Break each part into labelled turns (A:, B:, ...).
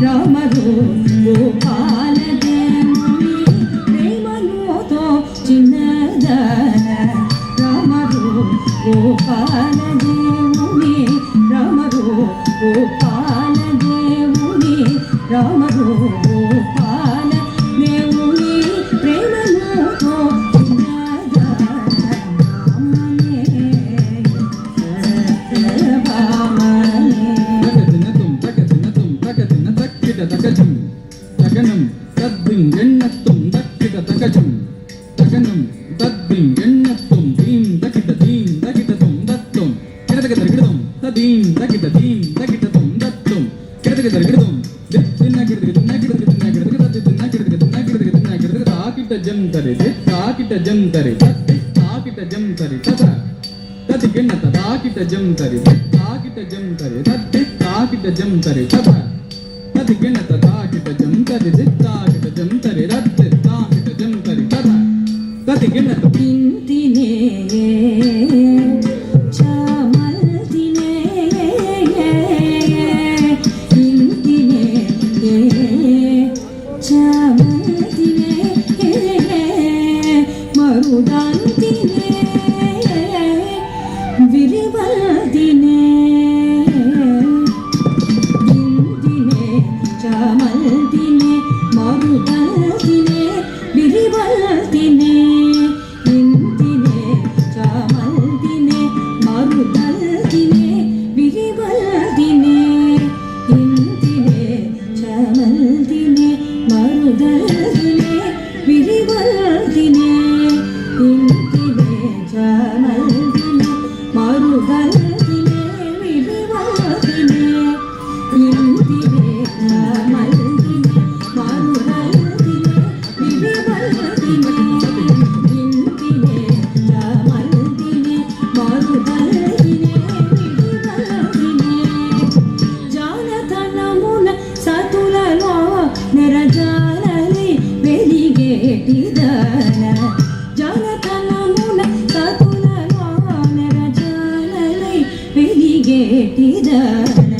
A: ರಾಮರು గోపాల దేవుని రామరు గోపాల దేవుని రామరు గోపాల దేవుని ప్రేమతో
B: தகனம் தத்தின் எண்ணத்தும் தக்கிட தகஜம் தகனம் தத்தின் எண்ணத்தும் தீம் தகிட தும் தத்தும் கிடதக தருகிடும் ததீம் தகிட தீம் தகிட தும் தத்தும் கிடதக தருகிடும் தின்ன கிடதக தின்ன கிடதக தின்ன கிடதக தத்தி தின்ன கிடதக தின்ன கிடதக தின்ன கிடதக தாகிட்ட ஜம் தரி தாகிட்ட ஜம் தரி தத்தி தாகிட்ட ஜம் தரி தத தத்தி கிண்ண தாகிட்ட ஜம் தரி தாகிட்ட ஜம் தரி தத்தி தாகிட்ட ஜம் தரி தத தத்தி கிண்ண தாகிட்ட ஜம் தரி தாகிட்ட ஜம் தரி தத்தி தாகிட்ட ஜம் தரி தத தத்தி கிண்ண
A: தின்தினே சாமல்தினே தின்தினே சாமல்தினே மருதாந்தினே விரிவல்தினே தின்தினே சாமல்தினே மருதாந்தினே விரிவல்தினே இந்தினே சாமல்தினே மருதல்தினே விரிவல்தினே இந்தினே சாமல்தினே மருதல்தினே விரிவல்தினே இந்தினே சாமல்தினே மருதல்தினே விரிவல்தினே இந்தினே சாமல்தினே மருதல்தினே விரிவல்தினே இந்தினே சாமல்தினே மருதல்தினே விரிவல்தினே ಜಾನತನಮುನ ಸತುలలో ನೆರಜಾನಲಿ వెలిగేటిదన ಜಾನತನಮುನ ಸತುలలో ನೆರಜಾನಲಿ వెలిగేటిదన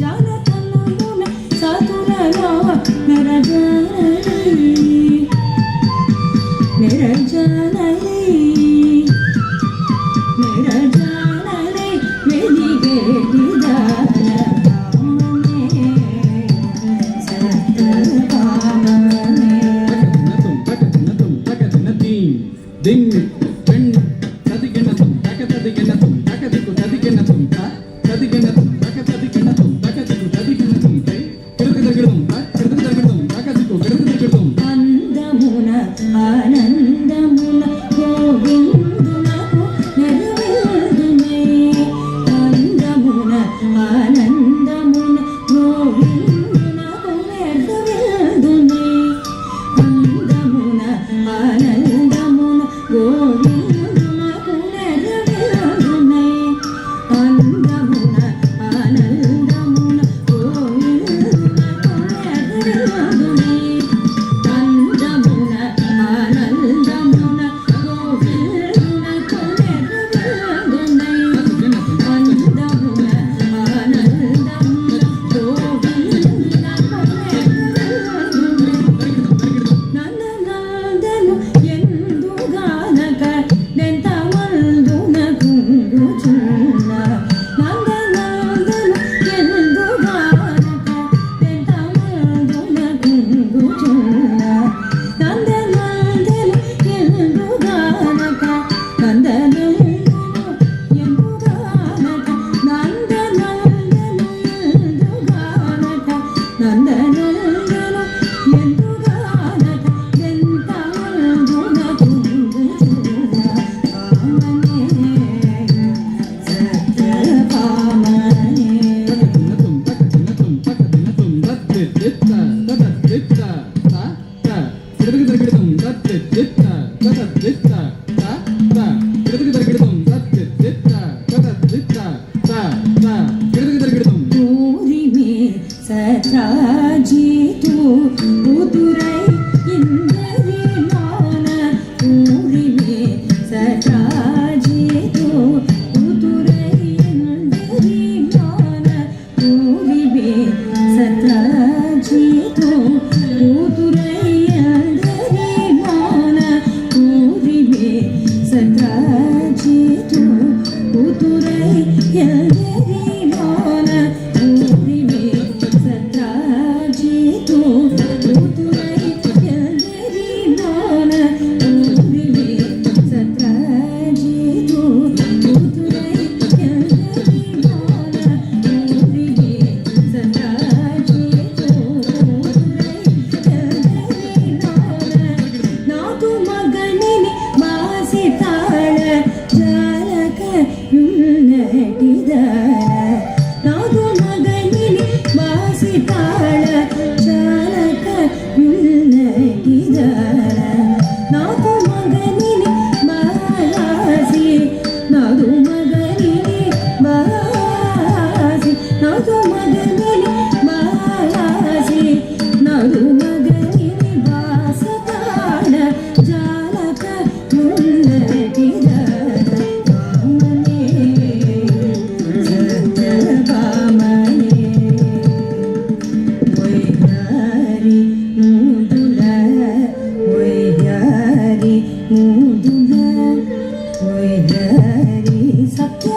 A: ಜಾನತನಮುನ ಸತುలలో ನೆರజానలి ನೆರಜಾನಲಿ ನೆರಜಾನಲಿ వెలిగేటిదన
B: ding pen tadi genatum taka tadi genatum taka diku tadi genatum ta tadi genatum taka
A: నాదు మగని బాసి నాదు మగని బాసి నాదు మగని బాసతాన జాలక ముందటిద వామనే సత్యభామనే వయ్యారి ముదుల వయ్యారి ముదుల వయ్యారి సత్య